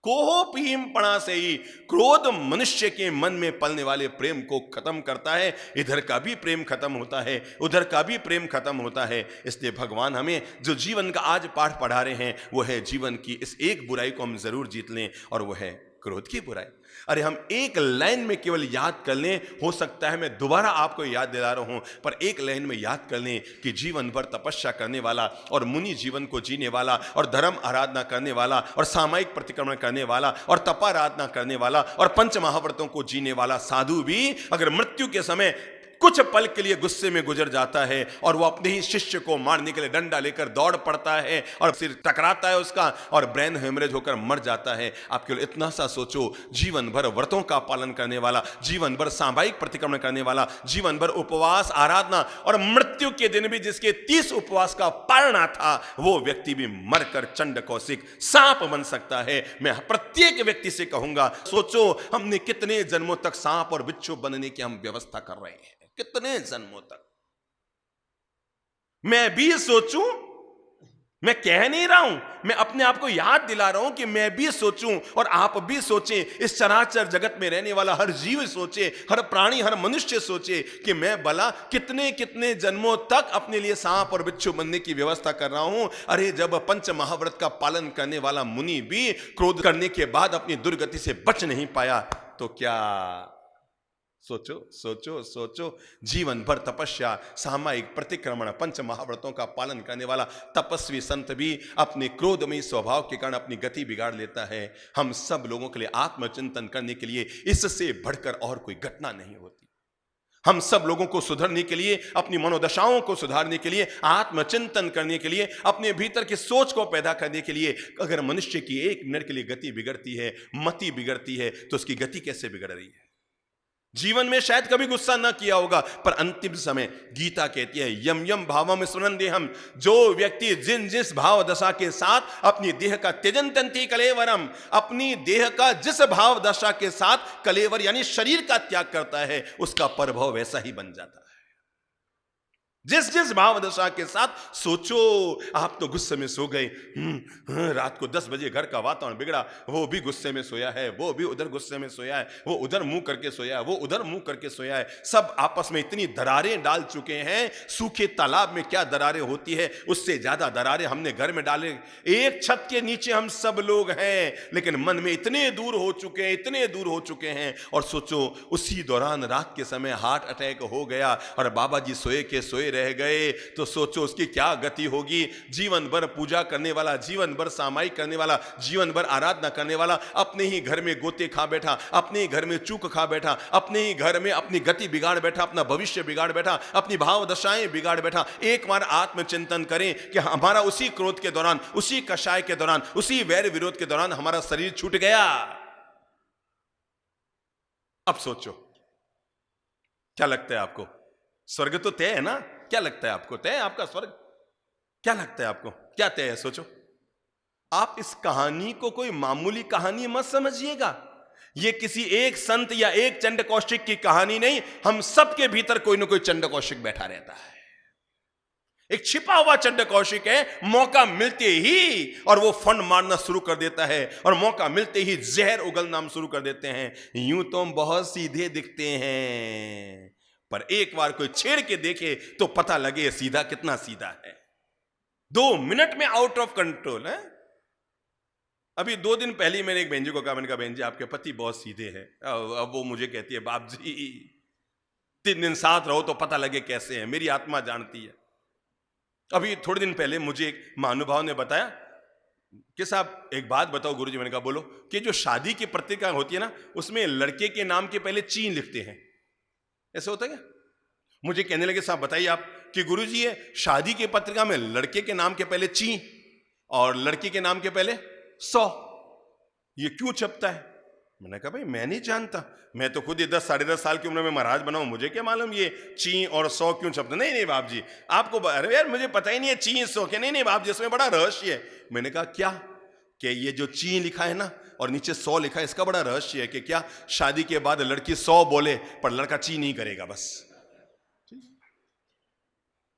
कोह पीम पणा से ही क्रोध मनुष्य के मन में पलने वाले प्रेम को खत्म करता है। इधर का भी प्रेम खत्म होता है, उधर का भी प्रेम खत्म होता है। इसलिए भगवान हमें जो जीवन का आज पाठ पढ़ा रहे हैं वो है जीवन की इस एक बुराई को हम जरूर जीत लें, और वो है क्रोध की बुराई। अरे हम एक लाइन में केवल याद कर लें, हो सकता है मैं दोबारा आपको याद दिला रहा हूं, पर एक लाइन में याद कर लें कि जीवन भर तपस्या करने वाला और मुनि जीवन को जीने वाला और धर्म आराधना करने वाला और सामायिक प्रतिक्रमण करने वाला और तपाराधना करने वाला और पंच महाव्रतों को जीने वाला साधु भी अगर मृत्यु के समय कुछ पल के लिए गुस्से में गुजर जाता है और वो अपने ही शिष्य को मारने के लिए डंडा लेकर दौड़ पड़ता है और सिर टकराता है उसका और ब्रेन हेमरेज होकर मर जाता है। आप केवल इतना सा सोचो, जीवन भर व्रतों का पालन करने वाला, जीवन भर सामायिक प्रतिक्रमण करने वाला, जीवन भर उपवास आराधना और मृत्यु के दिन भी जिसके 30 उपवास का पालना था, वो व्यक्ति भी मरकर चंड कौशिक सांप बन सकता है। मैं प्रत्येक व्यक्ति से कहूंगा, सोचो हमने कितने जन्मों तक सांप और बिच्छू बनने की हम व्यवस्था कर रहे हैं, कितने जन्मों तक। मैं भी सोचूं, मैं कह नहीं रहा हूं, मैं अपने आप को याद दिला रहा हूं कि मैं भी सोचूं और आप भी सोचें, इस चराचर जगत में रहने वाला हर जीव सोचे, हर प्राणी, हर मनुष्य सोचे कि मैं भला कितने कितने जन्मों तक अपने लिए सांप और बिच्छू बनने की व्यवस्था कर रहा हूं। अरे जब पंच महाव्रत का पालन करने वाला मुनि भी क्रोध करने के बाद अपनी दुर्गति से बच नहीं पाया, तो क्या सोचो सोचो सोचो, जीवन भर तपस्या, सामायिक प्रतिक्रमण, पंच महाव्रतों का पालन करने वाला तपस्वी संत भी अपने क्रोधमयी स्वभाव के कारण अपनी गति बिगाड़ लेता है। हम सब लोगों के लिए आत्मचिंतन करने के लिए इससे बढ़कर और कोई घटना नहीं होती। हम सब लोगों को सुधरने के लिए, अपनी मनोदशाओं को सुधारने के लिए, आत्मचिंतन करने के लिए, अपने भीतर की सोच को पैदा करने के लिए, अगर मनुष्य की एक मिनट के लिए गति बिगड़ती है, मति बिगड़ती है, तो उसकी गति कैसे बिगड़ रही है। जीवन में शायद कभी गुस्सा ना किया होगा, पर अंतिम समय गीता कहती है यम यम भावम स्मरन्देहम, जो व्यक्ति जिन जिस भाव दशा के साथ अपनी देह का त्यजन्ति कलेवरम, अपनी देह का जिस भाव दशा के साथ कलेवर यानी शरीर का त्याग करता है, उसका प्रभाव वैसा ही बन जाता है। जिस जिस भाव दशा के साथ। सोचो आप तो गुस्से में सो गए, रात को 10 बजे घर का वातावरण बिगड़ा, वो भी गुस्से में सोया है, वो भी उधर गुस्से में सोया है, वो उधर मुंह करके सोया है, वो उधर मुंह करके सोया है, सब आपस में इतनी दरारें डाल चुके हैं। सूखे तालाब में क्या दरारें होती है, उससे ज्यादा दरारें हमने घर में डाले। एक छत के नीचे हम सब लोग हैं, लेकिन मन में इतने दूर हो चुके हैं, इतने दूर हो चुके हैं। और सोचो उसी दौरान रात के समय हार्ट अटैक हो गया और बाबा जी सोए के सोए रह गए, तो सोचो उसकी क्या गति होगी। जीवन भर पूजा करने वाला, जीवन भर सामायिक करने वाला, जीवन भर आराधना करने वाला अपने ही घर में गोते खा बैठा, अपने ही घर में चूक खा बैठा, अपने ही घर में अपनी गति बिगाड़ बैठा, अपना भविष्य बिगाड़ बैठा, अपनी भाव दशाएं बिगाड़ बैठा। एक बार आत्मचिंतन करें कि हमारा उसी क्रोध के दौरान, उसी कषाय के दौरान, उसी वैर विरोध के दौरान हमारा शरीर छूट गया। अब सोचो क्या लगता है आपको, स्वर्ग तो तय है ना? क्या लगता है आपको, तय है आपका स्वर्ग? क्या लगता है आपको, क्या तय है? सोचो। आप इस कहानी को कोई मामूली कहानी मत समझिएगा। ये किसी एक संत या एक चंड कौशिक की कहानी नहीं, हम सबके भीतर कोई ना कोई चंड कौशिक बैठा रहता है। एक छिपा हुआ चंड कौशिक है, मौका मिलते ही और वो फंड मारना शुरू कर देता है, और मौका मिलते ही जहर उगलना शुरू कर देते हैं। यूं तो हम बहुत सीधे दिखते हैं, पर एक बार कोई छेड़ के देखे तो पता लगे सीधा कितना सीधा है। 2 मिनट में आउट ऑफ कंट्रोल है। अभी 2 दिन पहले मैंने एक बहन जी को कहा, मैंने कहा बहन जी आपके पति बहुत सीधे हैं। अब वो मुझे कहती है बाप जी 3 दिन साथ रहो तो पता लगे कैसे है, मेरी आत्मा जानती है। अभी थोड़े दिन पहले मुझे एक महानुभाव ने बताया कि साहब एक बात बताओ गुरुजी। मैंने कहा बोलो। कि जो शादी की पत्रिका होती है ना, उसमें लड़के के नाम के पहले ची लिखते हैं, ऐसा होता है क्या? मुझे कहने लगे साहब बताइए आप कि गुरुजी ये शादी की पत्रिका में लड़के के नाम के पहले ची और लड़की के नाम के पहले 100, ये क्यों छपता है? मैंने कहा भाई मैं नहीं जानता, मैं तो खुद ही 10 साढ़े 10 साल की उम्र में महाराज बना हूं, मुझे क्या मालूम ये ची और 100 क्यों छपता। नहीं नहीं बाप जी आपको, अरे यार मुझे पता ही नहीं है ची 100 के। नहीं नहीं बाप जी इसमें बड़ा रहस्य है। मैंने कहा क्या? कि ये जो ची लिखा है ना और नीचे 100 लिखा है, इसका बड़ा रहस्य है कि क्या शादी के बाद लड़की 100 बोले पर लड़का ची नहीं करेगा। बस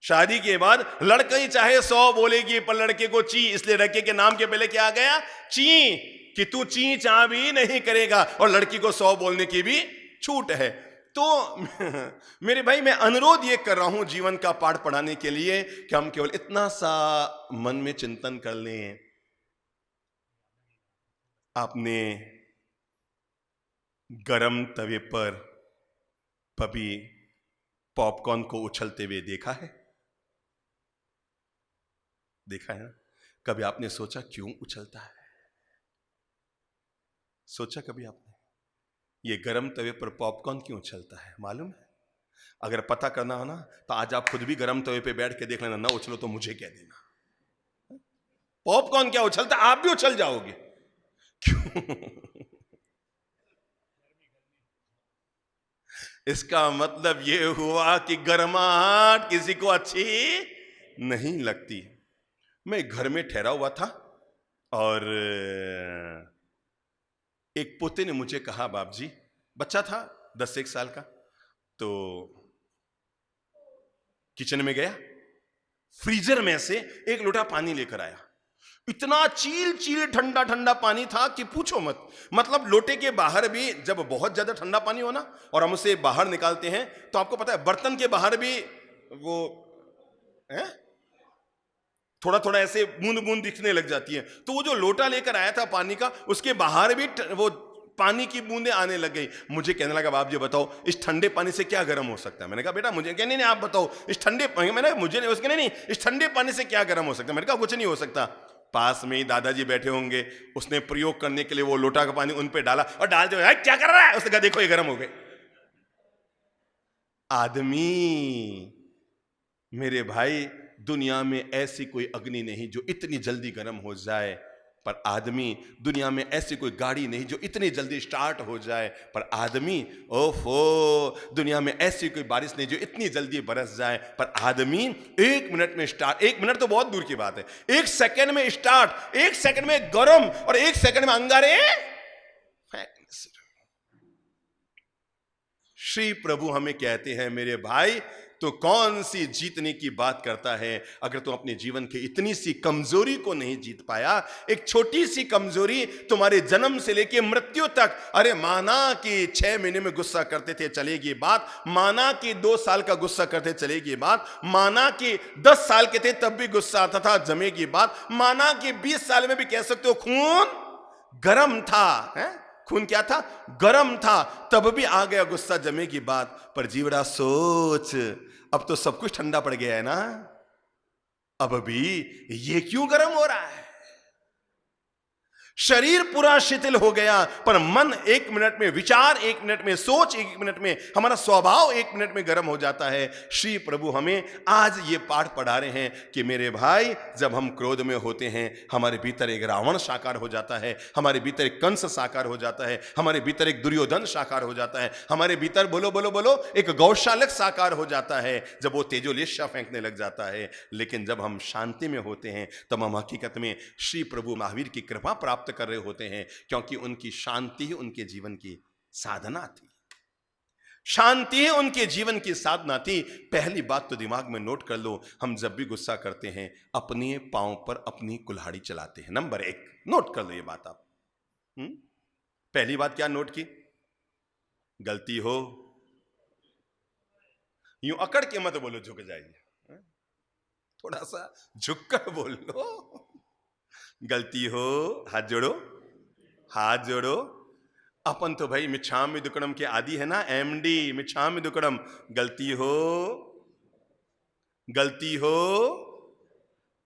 शादी के बाद लड़का ही चाहे 100 बोलेगी पर लड़के को ची, इसलिए लड़के के नाम के पहले क्या आ गया? ची। कि तू ची चा भी नहीं करेगा और लड़की को 100 बोलने की भी छूट है। तो मेरे भाई, मैं अनुरोध ये कर रहा हूं जीवन का पाठ पढ़ाने के लिए कि हम केवल इतना सा मन में चिंतन कर लें। आपने गरम तवे पर कभी पॉपकॉर्न को उछलते हुए देखा है? देखा है ना? कभी आपने सोचा क्यों उछलता है? सोचा कभी आपने ये गरम तवे पर पॉपकॉर्न क्यों उछलता है? मालूम है? अगर पता करना हो ना तो आज आप खुद भी गरम तवे पे बैठ के देख लेना, ना उछलो तो मुझे कह देना। पॉपकॉर्न क्या उछलता, आप भी उछल जाओगे। क्यों? इसका मतलब यह हुआ कि गर्माहट किसी को अच्छी नहीं लगती। मैं घर में ठहरा हुआ था और एक पोते ने मुझे कहा, बाप जी, बच्चा था 10-1 साल का, तो किचन में गया, फ्रीजर में से एक लोटा पानी लेकर आया। इतना चील चील ठंडा ठंडा पानी था कि पूछो मत। मतलब लोटे के बाहर भी जब बहुत ज्यादा ठंडा पानी हो ना और हम उसे बाहर निकालते हैं तो आपको पता है बर्तन के बाहर भी वो है थोड़ा थोड़ा ऐसे बूंद बूंद दिखने लग जाती है। तो वो जो लोटा लेकर आया था पानी का, उसके बाहर भी वो पानी की बूंदें आने लग गई। मुझे कहने लगा, बाप जी बताओ इस ठंडे पानी से क्या गर्म हो सकता है? मैंने कहा बेटा मुझे, नहीं आप बताओ इस ठंडे, मैंने मुझे नहीं, उसके नहीं इस ठंडे पानी से क्या गर्म हो सकता है? मैंने कहा कुछ नहीं हो सकता। पास में ही दादाजी बैठे होंगे, उसने प्रयोग करने के लिए वो लोटा का पानी उन पे डाला और डाल दो, क्या कर रहा है? उसने कहा देखो ये गर्म हो गए। आदमी, मेरे भाई, दुनिया में ऐसी कोई अग्नि नहीं जो इतनी जल्दी गर्म हो जाए, पर आदमी, दुनिया में ऐसी कोई गाड़ी नहीं जो इतनी जल्दी स्टार्ट हो जाए, पर आदमी, ओफो, दुनिया में ऐसी कोई बारिश नहीं जो इतनी जल्दी बरस जाए, पर आदमी 1 मिनट में स्टार्ट। 1 मिनट तो बहुत दूर की बात है, 1 सेकंड में स्टार्ट, 1 सेकंड में गर्म और 1 सेकंड में अंगारे। श्री प्रभु हमें कहते हैं, मेरे भाई तो कौन सी जीतने की बात करता है अगर तुम अपने जीवन की इतनी सी कमजोरी को नहीं जीत पाया। एक छोटी सी कमजोरी तुम्हारे जन्म से लेके मृत्यु तक, अरे माना कि 6 महीने में गुस्सा करते थे चलेगी बात, माना कि 2 साल का गुस्सा करते चलेगी बात, माना कि 10 साल के थे तब भी गुस्सा आता था जमेगी बात, माना कि 20 साल में भी कह सकते हो खून गरम था, है? खून क्या था? गरम था, तब भी आ गया गुस्सा जमेगी बात। पर जीवड़ा सोच, अब तो सब कुछ ठंडा पड़ गया है ना, अब भी ये क्यों गरम हो रहा है? शरीर पूरा शिथिल हो गया, पर मन 1 मिनट में, विचार 1 मिनट में, सोच 1 मिनट में, हमारा स्वभाव 1 मिनट में गर्म हो जाता है। श्री प्रभु हमें आज ये पाठ पढ़ा रहे हैं कि मेरे भाई, जब हम क्रोध में होते हैं हमारे भीतर एक रावण साकार हो जाता है, हमारे भीतर एक कंस साकार हो जाता है, हमारे भीतर एक दुर्योधन साकार हो जाता है, हमारे भीतर बोलो बोलो बोलो एक गौशालक साकार हो जाता है जब वो तेजोलेशा फेंकने लग जाता है। लेकिन जब हम शांति में होते हैं तब हम हकीकत में श्री प्रभु महावीर की कृपा प्राप्त कर रहे होते हैं, क्योंकि उनकी शांति ही उनके जीवन की साधना थी। शांति ही उनके जीवन की साधना थी। पहली बात तो दिमाग में नोट कर लो, हम जब भी गुस्सा करते हैं अपने पांव पर अपनी कुल्हाड़ी चलाते हैं। नंबर 1 नोट कर लो ये बात आप। पहली बात क्या नोट की? गलती हो यूं अकड़ के मत बोलो, झुक जाइए, थोड़ा सा झुककर बोल लो। गलती हो, हाथ जोड़ो, हाथ जोड़ो। अपन तो भाई मिच्छामि दुक्कडम के आदि है ना, MD मिच्छामि दुक्कडम। गलती हो, गलती हो,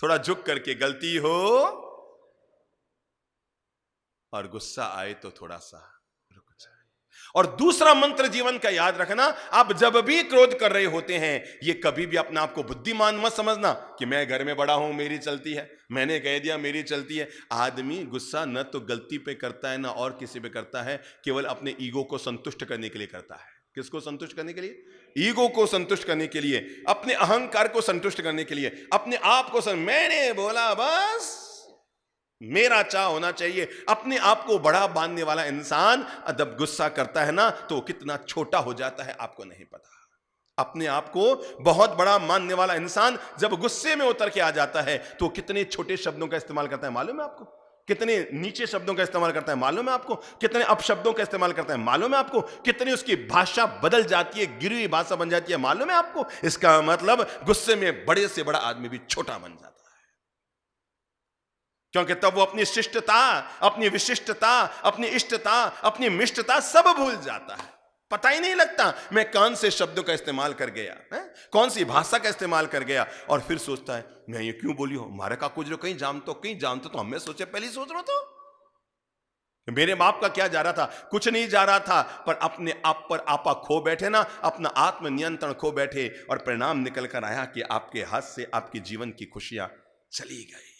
थोड़ा झुक करके गलती हो, और गुस्सा आए तो थोड़ा सा रुक जाए। और दूसरा मंत्र जीवन का याद रखना, आप जब भी क्रोध कर रहे होते हैं, ये कभी भी अपने आप को बुद्धिमान मत समझना कि मैं घर में बड़ा हूं, मेरी चलती है, मैंने कह दिया मेरी चलती है। आदमी गुस्सा न तो गलती पे करता है ना और किसी पे करता है, केवल अपने ईगो को संतुष्ट करने के लिए करता है। किसको संतुष्ट करने के लिए? ईगो को संतुष्ट करने के लिए, अपने अहंकार को संतुष्ट करने के लिए, अपने आप को मैंने बोला बस मेरा चाह होना चाहिए। अपने आप को बड़ा मानने वाला इंसान जब गुस्सा करता है ना तो कितना छोटा हो जाता है आपको नहीं पता। अपने आप को बहुत बड़ा मानने वाला इंसान जब गुस्से में उतर के आ जाता है तो कितने छोटे शब्दों का इस्तेमाल करता है मालूम है आपको? कितने नीचे शब्दों का इस्तेमाल करता है मालूम है आपको? कितने अपशब्दों का इस्तेमाल करता है मालूम है आपको? कितनी उसकी भाषा बदल जाती है, गिरी हुई भाषा बन जाती है मालूम है आपको? इसका मतलब गुस्से में बड़े से बड़ा आदमी भी छोटा बन जाता है, क्योंकि तब वो अपनी शिष्टता, अपनी विशिष्टता, अपनी इष्टता, अपनी मिष्टता सब भूल जाता है। पता ही नहीं लगता मैं कौन से शब्दों का इस्तेमाल कर गया है? कौन सी भाषा का इस्तेमाल कर गया, और फिर सोचता है मैं ये क्यों बोली हो, मारे का कुछ कहीं जानते तो हमें सोचे पहले ही सोच रहा था। मेरे बाप का क्या जा रहा था? कुछ नहीं जा रहा था, पर अपने आप पर आपा खो बैठे ना, अपना आत्मनियंत्रण खो बैठे, और परिणाम निकल कर आया कि आपके हाथ से आपके जीवन की खुशियां चली गई।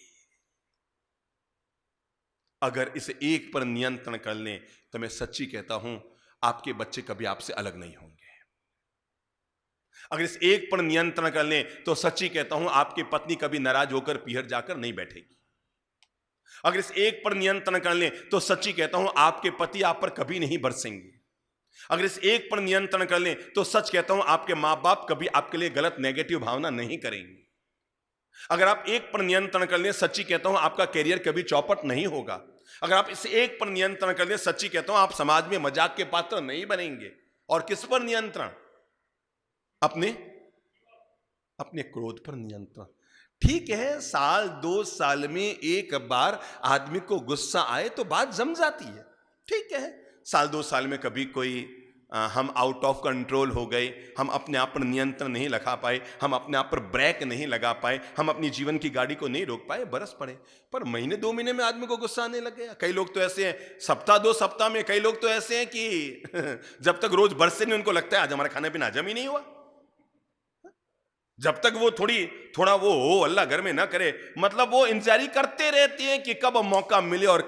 अगर इसे एक पर नियंत्रण कर लें तो मैं सच्ची कहता हूं आपके बच्चे कभी आपसे अलग नहीं होंगे। अगर इस एक पर नियंत्रण कर लें तो सच्ची कहता हूं आपकी पत्नी कभी नाराज होकर पीहर जाकर नहीं बैठेगी। अगर इस एक पर नियंत्रण कर लें तो सच्ची कहता हूं आपके पति आप पर कभी नहीं बरसेंगे। अगर इस एक पर नियंत्रण कर लें तो सच कहता हूं आपके मां बाप कभी आपके लिए गलत नेगेटिव भावना नहीं करेंगे। अगर आप एक पर नियंत्रण कर लें, सच्ची कहता हूं आपका कैरियर कभी चौपट नहीं होगा। अगर आप इस एक पर नियंत्रण कर लें, सच्ची कहता हूं आप समाज में मजाक के पात्र नहीं बनेंगे। और किस पर नियंत्रण? अपने क्रोध पर नियंत्रण। ठीक है, साल 2 साल में एक बार आदमी को गुस्सा आए तो बात जम जाती है, ठीक है। साल 2 साल में कभी कोई हम आउट ऑफ कंट्रोल हो गए, हम अपने आप पर नियंत्रण नहीं लगा पाए, हम अपने आप पर ब्रेक नहीं लगा पाए, हम अपनी जीवन की गाड़ी को नहीं रोक पाए, बरस पड़े। पर महीने 2 महीने में आदमी को गुस्सा आने लग गया। कई लोग तो ऐसे हैं, सप्ताह 2 सप्ताह में। कई लोग तो ऐसे हैं कि जब तक रोज बरसे नहीं उनको लगता है आज हमारा खाना पीना हजम ही नहीं हुआ। जब तक वो थोड़ा वो हो अल्लाह घर में ना करे, मतलब वो इंतजारी करते रहते हैं कि कब मौका मिले और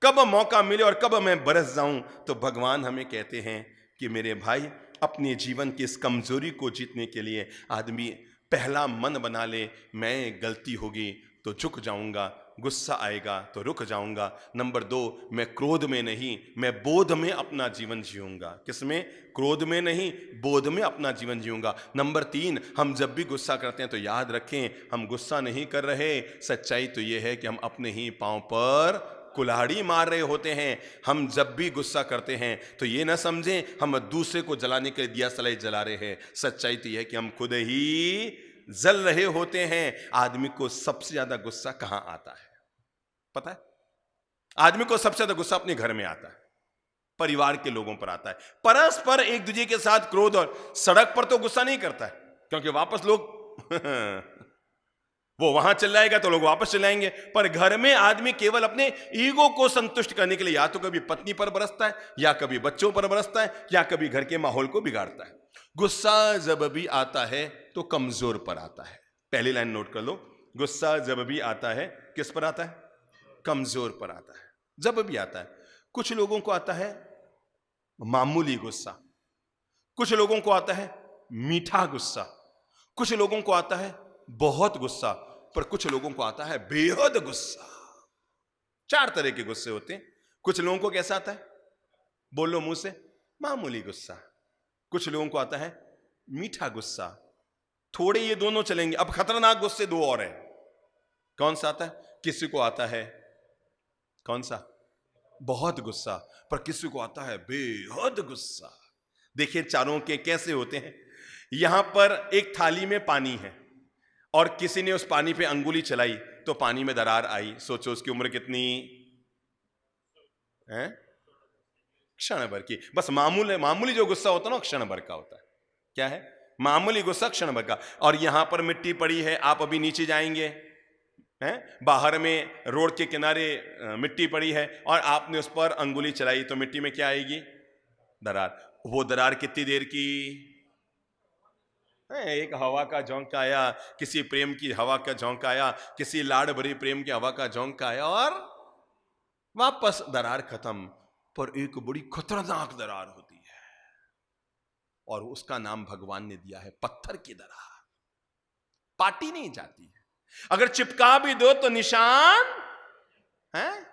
कब मौका मिले और कब मैं बरस जाऊं। तो भगवान हमें कहते हैं कि मेरे भाई, अपने जीवन की इस कमजोरी को जीतने के लिए आदमी पहला मन बना ले, मैं गलती होगी तो झुक जाऊंगा, गुस्सा आएगा तो रुक जाऊंगा। नंबर 2, मैं क्रोध में नहीं, मैं बोध में अपना जीवन जीऊंगा। किसमें? क्रोध में नहीं, बोध में अपना जीवन जीऊंगा। नंबर 3, हम जब भी गुस्सा करते हैं तो याद रखें हम गुस्सा नहीं कर रहे, सच्चाई तो यह है कि हम अपने ही पांव पर कुल्हाड़ी मार रहे होते हैं। हम जब भी गुस्सा करते हैं तो ये ना समझें हम दूसरे को जलाने के लिए दिया सलाई जला रहे हैं, सच्चाई तो यह है कि हम खुद ही जल रहे होते हैं। आदमी को सबसे ज्यादा गुस्सा कहां आता है पता है? आदमी को सबसे ज्यादा गुस्सा अपने घर में आता है, परिवार के लोगों पर आता है। परस्पर एक दूसरे के साथ क्रोध, और सड़क पर तो गुस्सा नहीं करता है क्योंकि वापस लोग वो वहां चिल्लाएगा तो लोग वापस चिल्लाएंगे। पर घर में आदमी केवल अपने ईगो को संतुष्ट करने के लिए या तो कभी पत्नी पर बरसता है, या कभी बच्चों पर बरसता है, या कभी घर के माहौल को बिगाड़ता है। गुस्सा जब भी आता है तो कमजोर पर आता है। पहली लाइन नोट कर लो, गुस्सा जब भी आता है किस पर आता है? कमजोर पर आता है। जब भी आता है। कुछ लोगों को आता है मामूली गुस्सा, कुछ लोगों को आता है मीठा गुस्सा, कुछ लोगों को आता है बहुत गुस्सा, पर कुछ लोगों को आता है बेहद गुस्सा। 4 तरह के गुस्से होते हैं। कुछ लोगों को कैसा आता है? बोलो मुंह से, मामूली गुस्सा। कुछ लोगों को आता है मीठा गुस्सा। थोड़े ये दोनों चलेंगे। अब खतरनाक गुस्से 2 और हैं। कौन सा आता है? किसी को आता है कौन सा? बहुत गुस्सा, पर किसी को आता है बेहद गुस्सा। देखिए चारों के कैसे होते हैं। यहां पर एक थाली में पानी है और किसी ने उस पानी पे अंगुली चलाई तो पानी में दरार आई। सोचो उसकी उम्र कितनी है? क्षण भर की। बस मामूली जो गुस्सा होता है ना, क्षण भर का होता है। क्या है? मामूली गुस्सा क्षण भर का। और यहां पर मिट्टी पड़ी है, आप अभी नीचे जाएंगे हैं, बाहर में रोड के किनारे मिट्टी पड़ी है और आपने उस पर अंगुली चलाई तो मिट्टी में क्या आएगी? दरार। वो दरार कितनी देर की? एक हवा का झोंका आया, किसी प्रेम की हवा का झोंका आया, किसी लाड़ भरी प्रेम की हवा का झोंका आया और वापस दरार खत्म। पर एक बड़ी खतरनाक दरार होती है और उसका नाम भगवान ने दिया है पत्थर की दरार। पाटी नहीं जाती है, अगर चिपका भी दो तो निशान है,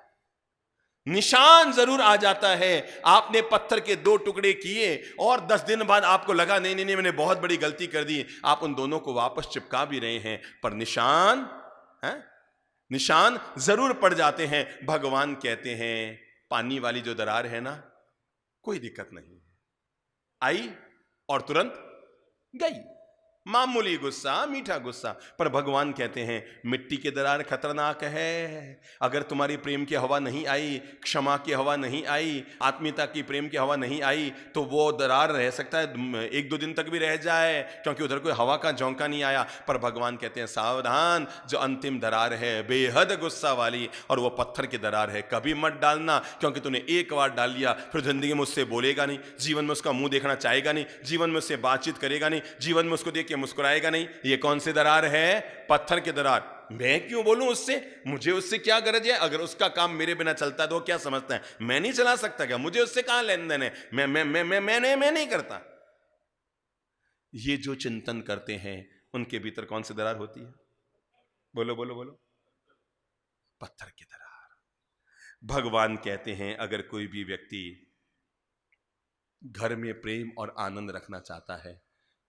निशान जरूर आ जाता है। आपने पत्थर के 2 टुकड़े किए और 10 दिन बाद आपको लगा नहीं मैंने बहुत बड़ी गलती कर दी, आप उन दोनों को वापस चिपका भी रहे हैं पर निशान है, निशान जरूर पड़ जाते हैं। भगवान कहते हैं पानी वाली जो दरार है ना, कोई दिक्कत नहीं, आई और तुरंत गई, मामूली गुस्सा, मीठा गुस्सा। पर भगवान कहते हैं मिट्टी की दरार खतरनाक है। अगर तुम्हारी प्रेम की हवा नहीं आई, क्षमा की हवा नहीं आई, आत्मीयता की प्रेम की हवा नहीं आई, तो वो दरार रह सकता है 1-2 दिन तक भी रह जाए, क्योंकि उधर कोई हवा का झोंका नहीं आया। पर भगवान कहते हैं सावधान, जो अंतिम दरार है बेहद गुस्सा वाली, और वो पत्थर की दरार है, कभी मत डालना, क्योंकि तूने एक बार डाल लिया फिर जिंदगी में उससे बोलेगा नहीं, जीवन में उसका मुंह देखना चाहेगा नहीं, जीवन में उससे बातचीत करेगा नहीं, जीवन में उसको देख के मुस्कुराएगा नहीं। ये कौन सी दरार है? पत्थर की दरार। मैं क्यों बोलूं उससे? मुझे उससे क्या गरज है? अगर उसका काम मेरे बिना चलता है तो वो क्या समझता है मैं नहीं चला सकता क्या? मुझे उससे कहां लेन देन है? मैं नहीं करता। ये जो चिंतन करते हैं उनके भीतर कौन सी दरार होती है? बोलो बोलो बोलो। पत्थर की दरार। भगवान कहते हैं अगर कोई भी व्यक्ति घर में प्रेम और आनंद रखना चाहता है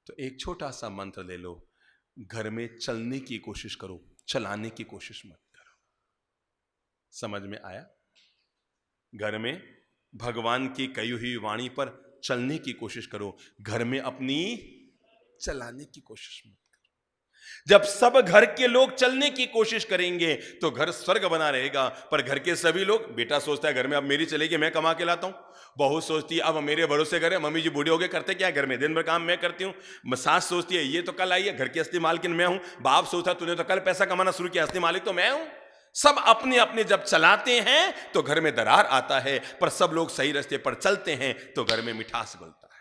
तो एक छोटा सा मंत्र ले लो, घर में चलने की कोशिश करो, चलाने की कोशिश मत करो। समझ में आया? घर में भगवान की कही हुई वाणी पर चलने की कोशिश करो, घर में अपनी चलाने की कोशिश मत करो। जब सब घर के लोग चलने की कोशिश करेंगे तो घर स्वर्ग बना रहेगा। पर घर के सभी लोग, बेटा सोचता है घर में अब मेरी चलेगी, मैं कमा के लाता हूं, बहू सोचती है अब मेरे भरोसे करे, मम्मी जी बूढ़े हो गए करते क्या घर में, दिन भर काम मैं करती हूं, सास सोचती है ये तो कल आई है, घर की असली मालकिन मैं हूं, बाप सोचता तूने तो कल पैसा कमाना शुरू किया, असली मालिक तो मैं हूं। सब अपने अपने जब चलाते हैं तो घर में दरार आता है, पर सब लोग सही रास्ते पर चलते हैं तो घर में मिठास घुलता है।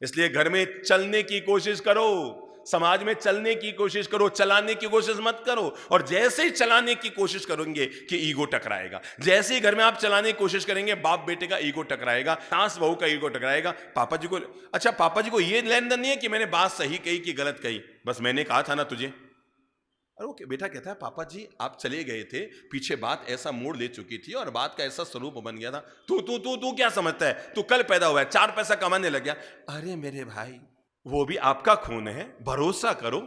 इसलिए घर में चलने की कोशिश करो, समाज में चलने की कोशिश करो, चलाने की कोशिश मत करो। और जैसे ही चलाने की कोशिश करोगे कि ईगो टकराएगा, जैसे ही घर में आप चलाने की कोशिश करेंगे बाप बेटे का ईगो टकराएगा, सास बहू का ईगो टकराएगा, पापा जी को, अच्छा पापा जी को ये लेन देन नहीं है कि मैंने बात सही कही कि गलत कही, बस मैंने कहा था ना तुझे। और वो बेटा कहता है पापा जी आप चले गए थे, पीछे बात ऐसा मोड़ ले चुकी थी और बात का ऐसा स्वरूप बन गया था, तू क्या समझता है, तू कल पैदा हुआ है, 4 पैसा कमाने लग गया। अरे मेरे भाई वो भी आपका खून है, भरोसा करो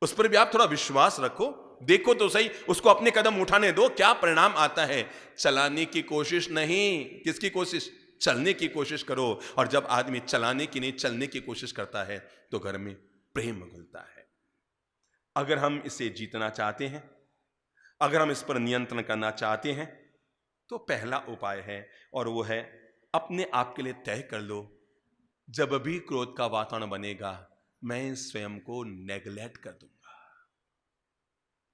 उस पर भी, आप थोड़ा विश्वास रखो, देखो तो सही, उसको अपने कदम उठाने दो, क्या परिणाम आता है। चलाने की कोशिश नहीं, किसकी कोशिश? चलने की कोशिश करो। और जब आदमी चलाने की नहीं चलने की कोशिश करता है तो घर में प्रेम घुलता है। अगर हम इसे जीतना चाहते हैं, अगर हम इस पर नियंत्रण करना चाहते हैं तो पहला उपाय है, और वो है अपने आप के लिए तय कर लो, जब भी क्रोध का वातावरण बनेगा मैं स्वयं को नेग्लेक्ट कर दूंगा।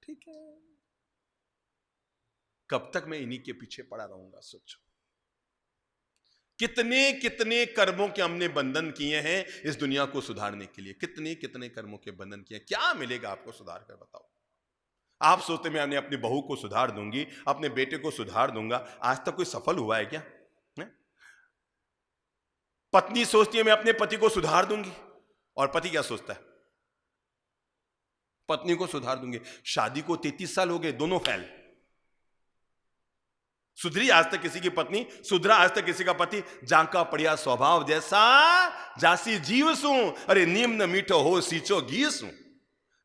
ठीक है, कब तक मैं इन्हीं के पीछे पड़ा रहूंगा? सोचो कितने कितने कर्मों के हमने बंधन किए हैं इस दुनिया को सुधारने के लिए, कितने कितने कर्मों के बंधन किए। क्या मिलेगा आपको सुधार कर? बताओ। आप सोचते मैं अपनी बहू को सुधार दूंगी, अपने बेटे को सुधार दूंगा, आज तक कोई सफल हुआ है क्या? पत्नी सोचती है मैं अपने पति को सुधार दूंगी, और पति क्या सोचता है? पत्नी को सुधार दूंगी। शादी को 33 साल हो गए, दोनों फेल। सुधरी आज तक किसी की पत्नी, सुधरा आज तक किसी का पति। जांका पड़िया स्वभाव जैसा जासी जीव सू, अरे निम्न मीठो हो सींचो घी सू।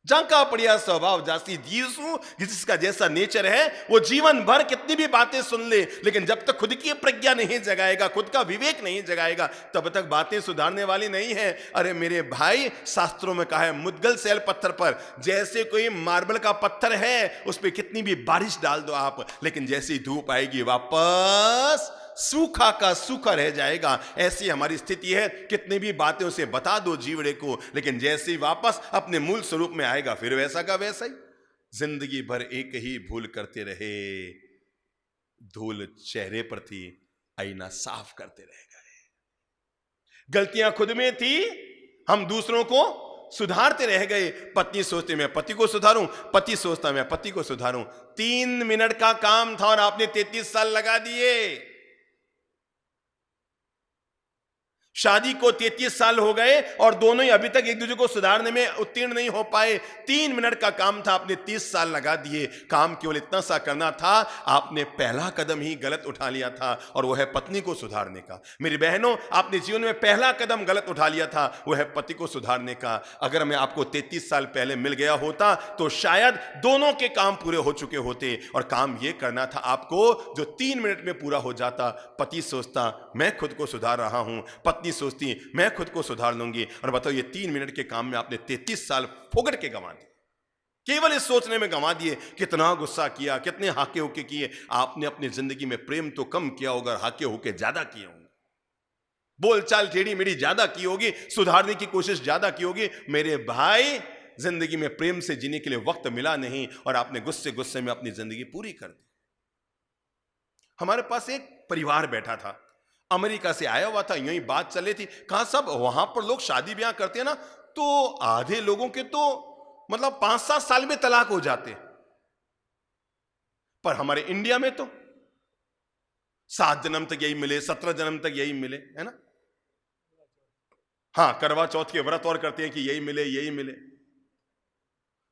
जांका पड़िया स्वभाव जासी जीव सू, जिसका जैसा नेचर है वो जीवन भर कितनी भी बातें सुन ले, लेकिन जब तक खुद की प्रज्ञा नहीं जगाएगा, खुद का विवेक नहीं जगाएगा, तब तक बातें सुधारने वाली नहीं है। अरे मेरे भाई, शास्त्रों में कहा है मुद्गल सैल पत्थर पर, जैसे कोई मार्बल का पत्थर है उस पर कितनी भी बारिश डाल दो आप, लेकिन जैसी धूप आएगी वापस सूखा का सूखा रह जाएगा। ऐसी हमारी स्थिति है, कितनी भी बातें उसे बता दो जीवड़े को, लेकिन जैसे ही वापस अपने मूल स्वरूप में आएगा फिर वैसा का वैसा ही। जिंदगी भर एक ही भूल करते रहे, धूल चेहरे पर थी, आईना साफ करते रह गए। गलतियां खुद में थी, हम दूसरों को सुधारते रह गए। पत्नी सोचती मैं पति को सुधारूं, पति सोचता मैं पति को सुधारूं। 3 मिनट का काम था और आपने 33 साल लगा दिए। शादी को 33 साल हो गए और दोनों ही अभी तक एक दूसरे को सुधारने में उत्तीर्ण नहीं हो पाए। 3 मिनट का काम था, आपने 30 साल लगा दिए। काम केवल इतना सा करना था, आपने पहला कदम ही गलत उठा लिया था और वह है पत्नी को सुधारने का। मेरी बहनों, आपने जीवन में पहला कदम गलत उठा लिया था, वह है पति को सुधारने का। अगर मैं आपको 33 साल पहले मिल गया होता तो शायद दोनों के काम पूरे हो चुके होते और काम यह करना था आपको जो 3 मिनट में पूरा हो जाता। पति सोचता मैं खुद को सुधार रहा हूं, पत्नी सोचती मैं खुद को सुधार लूंगी, और बताओ ये 3 मिनट के काम में आपने 33 साल फोगट के गंवा दिए। केवल इस सोचने में गंवा दिए। कितना गुस्सा किया, कितने हाके होके किए। आपने अपनी जिंदगी में प्रेम तो कम किया होगा, हाके होके ज्यादा किए होंगे, बोलचाल टेढ़ी मेढ़ी ज्यादा की होगी, सुधारने की कोशिश ज्यादा की होगी। मेरे भाई, जिंदगी में प्रेम से जीने के लिए वक्त मिला नहीं और आपने गुस्से गुस्से में अपनी जिंदगी पूरी कर दी। हमारे पास एक परिवार बैठा था, अमेरिका से आया हुआ था, यही बात चल रही थी। कहा सब वहां पर लोग शादी ब्याह करते हैं ना, तो आधे लोगों के तो मतलब 5-7 साल में तलाक हो जाते, पर हमारे इंडिया में तो 7 जन्म तक यही मिले, 17 जन्म तक यही मिले, है ना। हाँ, करवा चौथ के व्रत और करते हैं कि यही मिले यही मिले।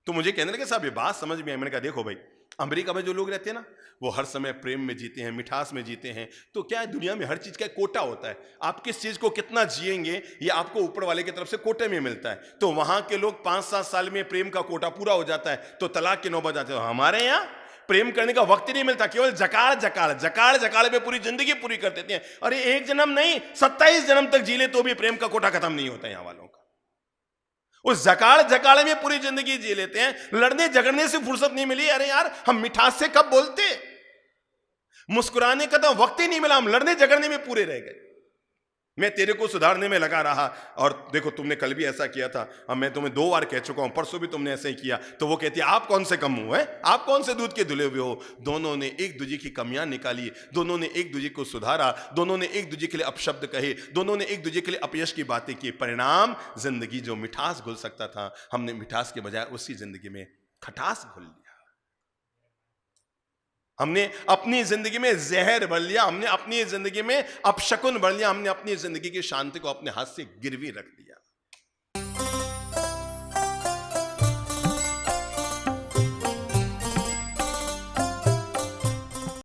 तो मुझे कहने लगे साहब ये बात समझ में आई। मैंने कहा देखो भाई, अमेरिका में जो लोग रहते हैं ना, वो हर समय प्रेम में जीते हैं, मिठास में जीते हैं। तो क्या है, दुनिया में हर चीज का कोटा होता है। आप किस चीज को कितना जिएंगे ये आपको ऊपर वाले की तरफ से कोटे में मिलता है। तो वहां के लोग 5-7 साल में प्रेम का कोटा पूरा हो जाता है तो तलाक की नौबत आती है। हमारे यहाँ प्रेम करने का वक्त ही नहीं मिलता, केवल जकाड़ जकाड़ जकाड़ जकाड़ में पूरी जिंदगी पूरी कर देते हैं। अरे 1 जन्म नहीं, 27 जन्म तक जी ले तो भी प्रेम का कोटा खत्म नहीं होता यहाँ वालों का। उस जकाड़ जकाड़ में पूरी जिंदगी जी लेते हैं, लड़ने झगड़ने से फुर्सत नहीं मिली। अरे यार, हम मिठास से कब बोलते, मुस्कुराने का तो वक्त ही नहीं मिला, हम लड़ने झगड़ने में पूरे रह गए। मैं तेरे को सुधारने में लगा रहा, और देखो तुमने कल भी ऐसा किया था, अब मैं तुम्हें 2 बार कह चुका हूं, परसों भी तुमने ऐसे ही किया। तो वो कहती है आप कौन से कम हुए, आप कौन से दूध के धुले हुए हो। दोनों ने एक दूसरे की कमियां निकाली, दोनों ने एक दूसरे को सुधारा, दोनों ने एक दूसरे के लिए अपशब्द कहे, दोनों ने एक दूसरे के लिए अपयश की बातें की। परिणाम, जिंदगी जो मिठास घुल सकता था, हमने मिठास के बजाय उसी जिंदगी में खटास घुल लिया। हमने अपनी जिंदगी में जहर भर लिया, हमने अपनी जिंदगी में अपशकुन भर लिया, हमने अपनी जिंदगी की शांति को अपने हाथ से गिरवी रख दिया।